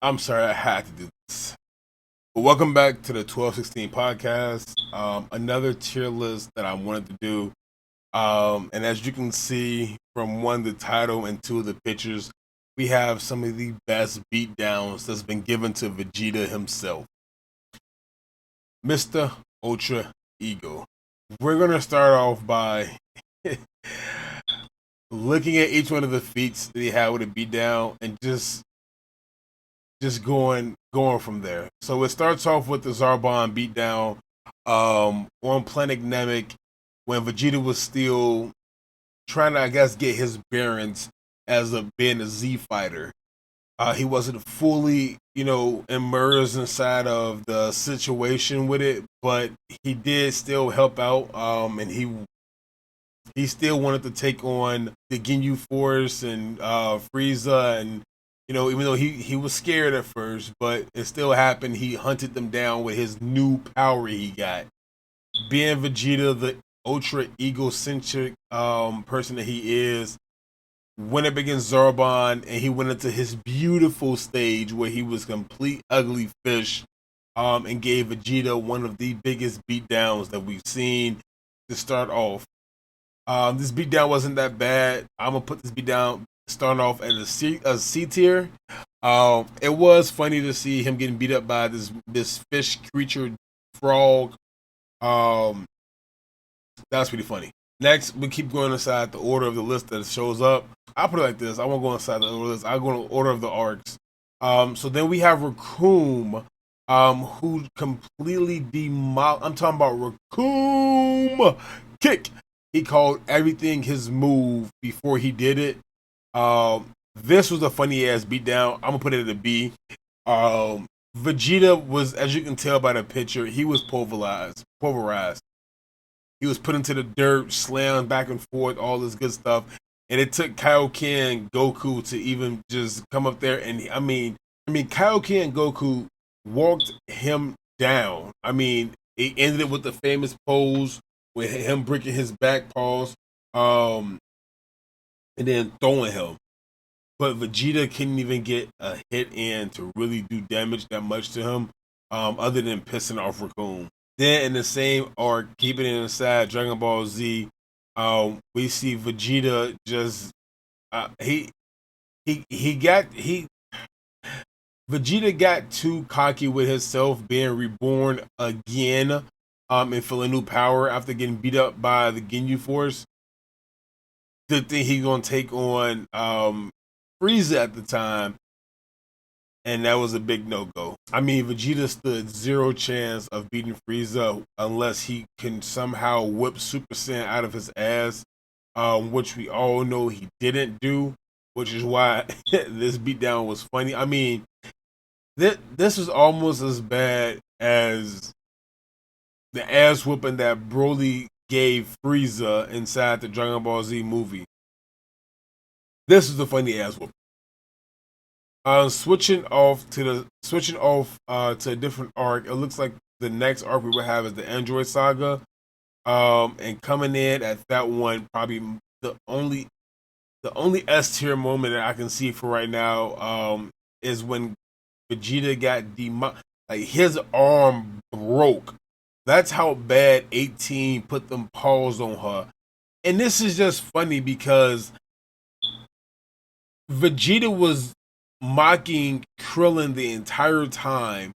I'm sorry, I had to do this. But welcome back to the 1216 podcast. Another tier list that I wanted to do. And as you can see from one, the title, and two of the pictures, we have some of the best beatdowns that's been given to Vegeta himself, Mr. Ultra Ego. We're going to start off by looking at each one of the feats that he had with a beatdown and just going from there. So it starts off with the Zarbon beatdown on Planet Namek when Vegeta was still trying to, I guess, get his bearings as a being a Z fighter. He wasn't fully, immersed inside of the situation with it, but he did still help out. And he still wanted to take on the Ginyu Force and Frieza, and even though he was scared at first, but it still happened. He hunted them down with his new power he got. Being Vegeta, the ultra egocentric person that he is, went up against Zarbon, and he went into his beautiful stage where he was complete ugly fish, and gave Vegeta one of the biggest beatdowns that we've seen to start off. This beatdown wasn't that bad. I'm gonna put this beatdown starting off at a C tier. It was funny to see him getting beat up by this fish creature frog. Um, that's pretty funny. Next, we keep going inside the order of the list that shows up. I'll put it like this. I won't go inside the order list. I'll go in order of the arcs. So then we have Raccoon, who completely demolished. I'm talking about Raccoon kick. He called everything his move before he did it. This was a funny ass beatdown. I'm gonna put it at a B. Vegeta was, as you can tell by the picture, he was pulverized. Pulverized. He was put into the dirt, slammed back and forth, all this good stuff. And it took Kaioken and Goku to even just come up there, and Kaioken and Goku walked him down. It ended with the famous pose with him breaking his back paws, and then throwing him. But Vegeta couldn't even get a hit in to really do damage that much to him, other than pissing off Raccoon. Then in the same arc, keeping it inside Dragon Ball Z, we see Vegeta just he got he Vegeta got too cocky with himself being reborn again, and feeling new power after getting beat up by the Ginyu Force. Good thing he gonna take on Frieza at the time, and that was a big no go. Vegeta stood zero chance of beating Frieza unless he can somehow whip Super Saiyan out of his ass, which we all know he didn't do, which is why this beatdown was funny. This was almost as bad as the ass whooping that Broly gave Frieza inside the Dragon Ball Z movie. This is the funny ass whooping. Switching off to a different arc. It looks like the next arc we will have is the Android Saga. And coming in at that one, probably the only S tier moment that I can see for right now, is when Vegeta got like his arm broke. That's how bad 18 put them paws on her. And this is just funny because Vegeta was mocking Krillin the entire time,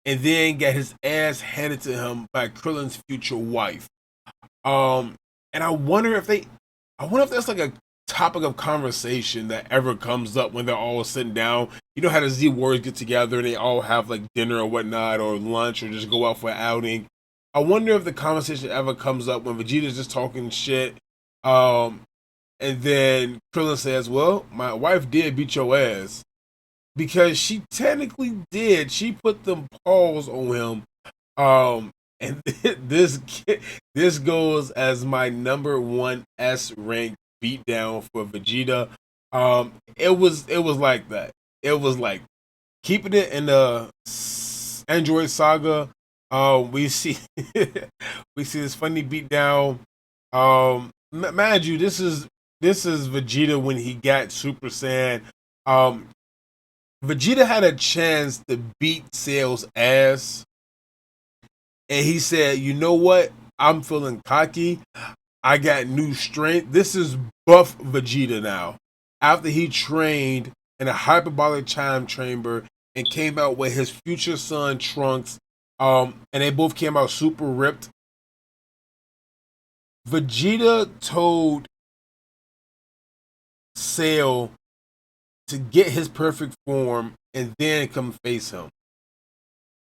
and then got his ass handed to him by Krillin's future wife. And I wonder if that's like a topic of conversation that ever comes up when they're all sitting down. You know how the Z Warriors get together and they all have like dinner or whatnot, or lunch, or just go out for an outing. I wonder if the conversation ever comes up when Vegeta's just talking shit, um, and then Krillin says, "Well, my wife did beat your ass." Because she technically did. She put them paws on him. And this this goes as my number one S rank beatdown for Vegeta. It was like that. It was like keeping it in the Android Saga. We see we see this funny beatdown. Mind you, this is Vegeta when he got Super Saiyan. Um, Vegeta had a chance to beat Cell's ass, and he said, "You know what? I'm feeling cocky. I got new strength. This is buff Vegeta now." After he trained in a hyperbolic time chamber and came out with his future son Trunks, and they both came out super ripped. Vegeta told Cell to get his perfect form and then come face him.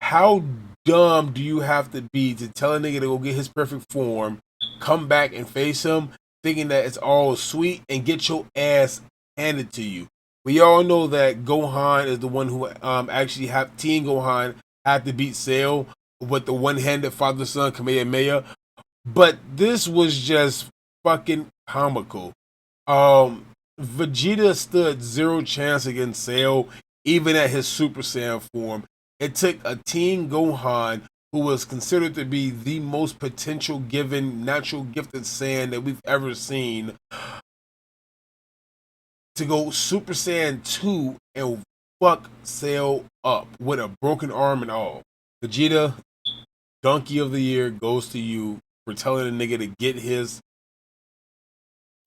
How dumb do you have to be to tell a nigga to go get his perfect form, come back and face him, thinking that it's all sweet and get your ass handed to you? We all know that Gohan is the one who actually have Teen Gohan had to beat Cell with the one-handed father-son Kamehameha, but this was just fucking comical. Um, Vegeta stood zero chance against Cell, even at his Super Saiyan form. It took a Teen Gohan, who was considered to be the most potential given natural gifted Saiyan that we've ever seen, to go Super Saiyan 2 and fuck Cell up with a broken arm and all. Vegeta, Donkey of the Year goes to you for telling a nigga to get his.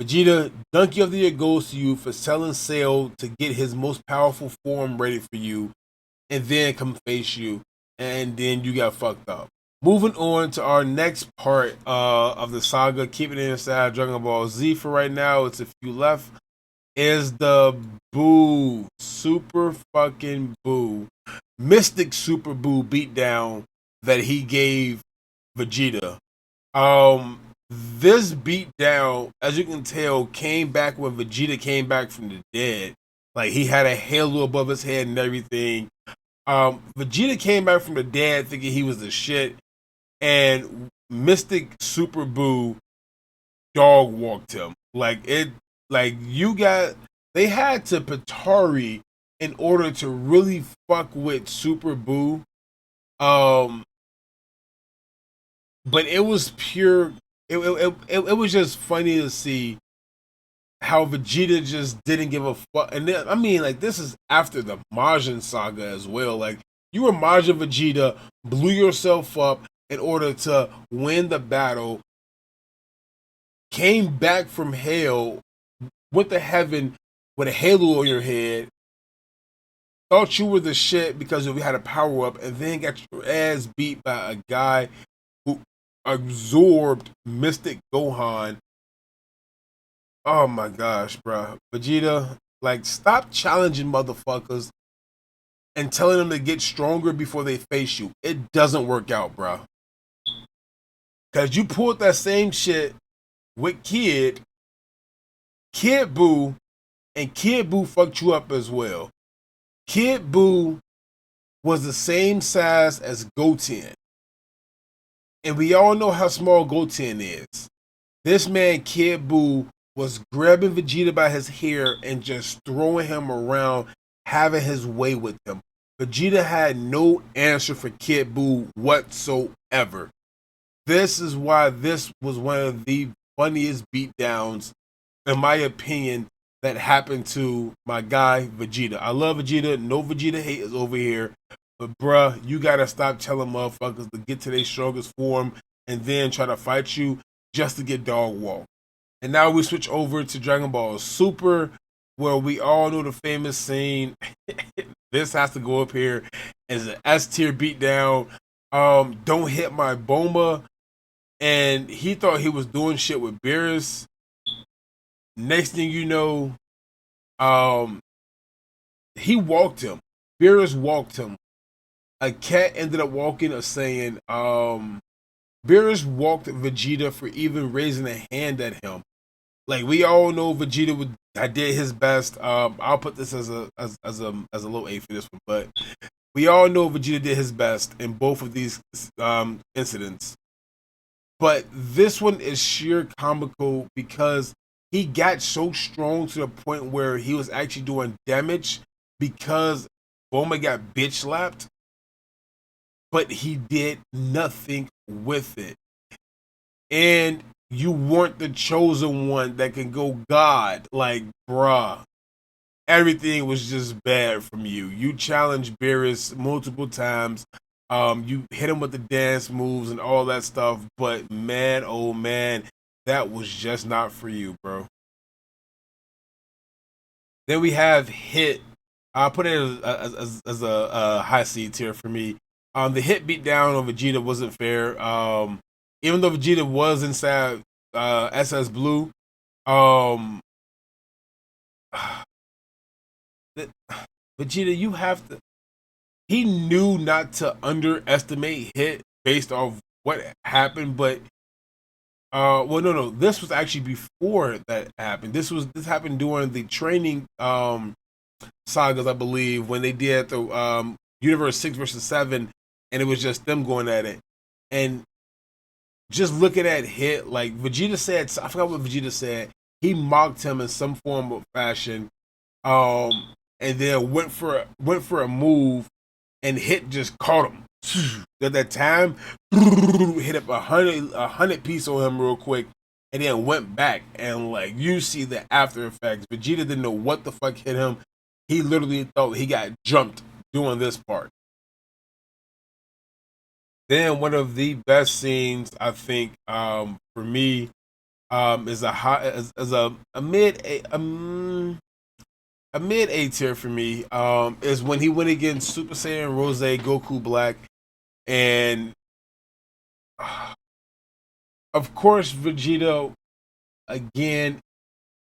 Vegeta, Donkey of the Year goes to you for telling Cell to get his most powerful form ready for you and then come face you, and then you got fucked up. Moving on to our next part of the saga, keeping it inside Dragon Ball Z for right now, it's a few left, is the Boo, Super fucking Boo, Mystic Super Boo beatdown that he gave Vegeta. This beatdown, as you can tell, came back when Vegeta came back from the dead. Like, he had a halo above his head and everything. Vegeta came back from the dead thinking he was the shit, and Mystic Super Boo dog walked him. They had to Patari in order to really fuck with Super Boo. But it was pure. It was just funny to see how Vegeta just didn't give a fuck. And then, I mean, like, this is after the Majin saga as well. Like, you were Majin Vegeta, blew yourself up in order to win the battle, came back from hell, went to heaven with a halo on your head, thought you were the shit because you had a power up, and then got your ass beat by a guy who absorbed Mystic Gohan. Oh my gosh, bro. Vegeta, like, stop challenging motherfuckers and telling them to get stronger before they face you. It doesn't work out, bro. Because you pulled that same shit with Kid Boo, and Kid Boo fucked you up as well. Kid Boo was the same size as Goten. And we all know how small Goten is. This man, Kid Boo, was grabbing Vegeta by his hair and just throwing him around, having his way with him. Vegeta had no answer for Kid Boo whatsoever. This is why this was one of the funniest beatdowns, in my opinion, that happened to my guy Vegeta. I love Vegeta. No Vegeta hate is over here. But bruh, you gotta stop telling motherfuckers to get to their strongest form and then try to fight you just to get dog walk. And now we switch over to Dragon Ball Super, where we all know the famous scene. This has to go up here as an S tier beatdown. Don't hit my Boma. And he thought he was doing shit with Beerus. Next thing you know, he walked him. Beerus walked him. A cat ended up walking or saying, Beerus walked Vegeta for even raising a hand at him. Like, we all know Vegeta I did his best. I'll put this as a little A for this one, but we all know Vegeta did his best in both of these incidents. But this one is sheer comical because he got so strong to the point where he was actually doing damage because Bulma got bitch slapped, but he did nothing with it. And you weren't the chosen one that can go God. Like, bruh. everything was just bad from you. You challenged Beerus multiple times. You hit him with the dance moves and all that stuff, but man, oh man, that was just not for you, bro. Then we have Hit. I'll put it as a high C tier for me. The Hit beat down on Vegeta wasn't fair. Even though Vegeta was inside SS Blue, um, Vegeta, you have to. He knew not to underestimate Hit based off what happened, but well, no, no, this was actually before that happened. This happened during the training sagas, I believe, when they did the Universe 6 versus 7, and it was just them going at it. And just looking at Hit, like Vegeta said, I forgot what Vegeta said. He mocked him in some form of fashion, and then went for a move, and Hit just caught him. At that time, hit up a hundred piece on him real quick, and then went back, and like you see the after effects. Vegeta didn't know what the fuck hit him. He literally thought he got jumped doing this part. Then one of the best scenes I think for me is a high as a mid a mid A tier for me is when he went against Super Saiyan Rose Goku Black, and of course Vegeta again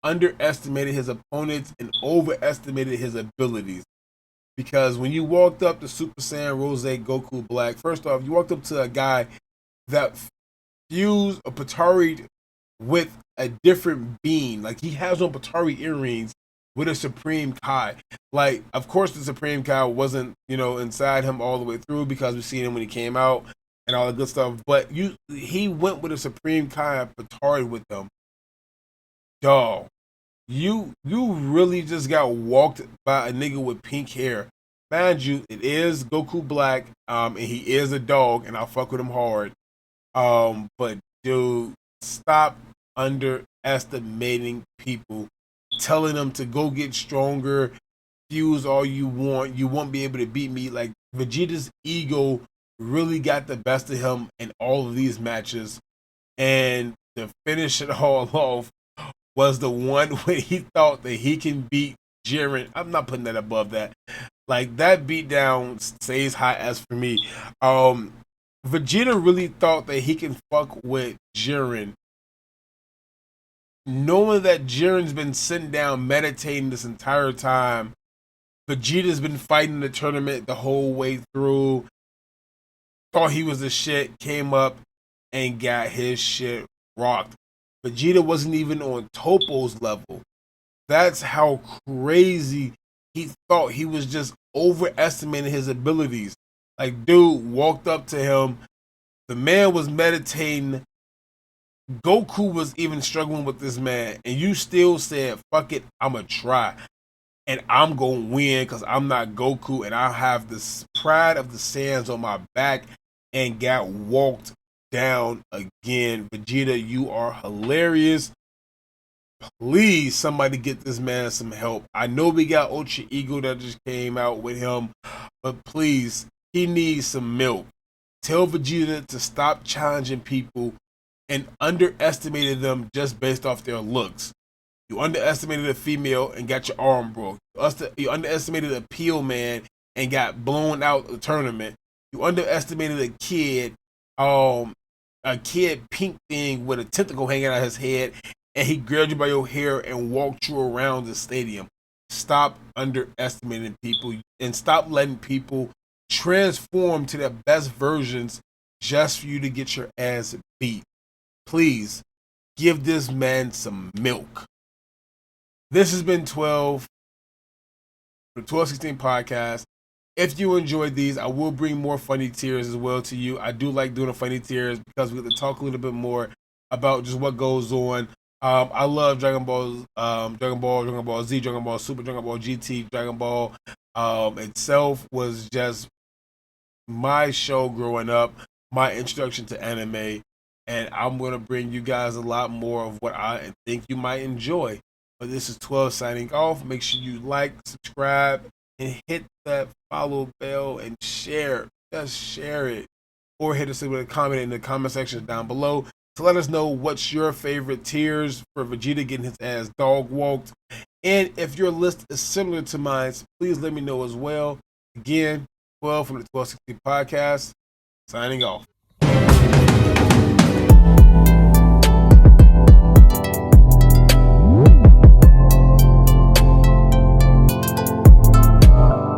underestimated his opponents and overestimated his abilities. Because when you walked up to Super Saiyan Rose Goku Black, first off, you walked up to a guy that fused a Patari with a different being. Like he has on Patari earrings with a Supreme Kai. Like, of course, the Supreme Kai wasn't, inside him all the way through because we seen him when he came out and all the good stuff. But he went with a Supreme Kai Patari with him. Dog, you really just got walked by a nigga with pink hair. Mind you, it is Goku Black, and he is a dog, and I'll fuck with him hard. But dude, stop underestimating people, telling them to go get stronger, fuse all you want. You won't be able to beat me. Like Vegeta's ego really got the best of him in all of these matches, and to finish it all off was the one when he thought that he can beat Jiren. I'm not putting that above that. Like that beatdown stays high as for me. Vegeta really thought that he can fuck with Jiren, knowing that Jiren's been sitting down meditating this entire time. Vegeta's been fighting the tournament the whole way through. Thought he was the shit, came up and got his shit rocked. Vegeta wasn't even on Topo's level. That's how crazy he thought. He was just overestimating his abilities. Like, dude walked up to him. The man was meditating. Goku was even struggling with this man. And you still said, fuck it, I'ma try. And I'm gonna win because I'm not Goku. And I have this pride of the sands on my back and got walked down again. Vegeta, you are hilarious. Please, somebody get this man some help. I know we got Ultra Ego that just came out with him, but please, he needs some milk. Tell Vegeta to stop challenging people and underestimated them just based off their looks. You underestimated a female and got your arm broke. You underestimated a peel man and got blown out of the tournament. You underestimated a kid pink thing with a tentacle hanging out of his head, and he grabbed you by your hair and walked you around the stadium. Stop underestimating people and stop letting people transform to their best versions just for you to get your ass beat. Please give this man some milk. This has been 12, the 1216 podcast. If you enjoyed these, I will bring more funny tiers as well to you. I do like doing the funny tiers because we get to talk a little bit more about just what goes on. I love Dragon Ball, Dragon Ball Z, Dragon Ball Super, Dragon Ball GT, Dragon Ball itself was just my show growing up, my introduction to anime, and I'm going to bring you guys a lot more of what I think you might enjoy. But this is 12 signing off. Make sure you like, subscribe, and hit that follow bell and share. Just share it. Or hit us with a comment in the comment section down below to let us know what's your favorite tiers for Vegeta getting his ass dog walked. And if your list is similar to mine, please let me know as well. Again, 12 from the 1260 podcast, signing off.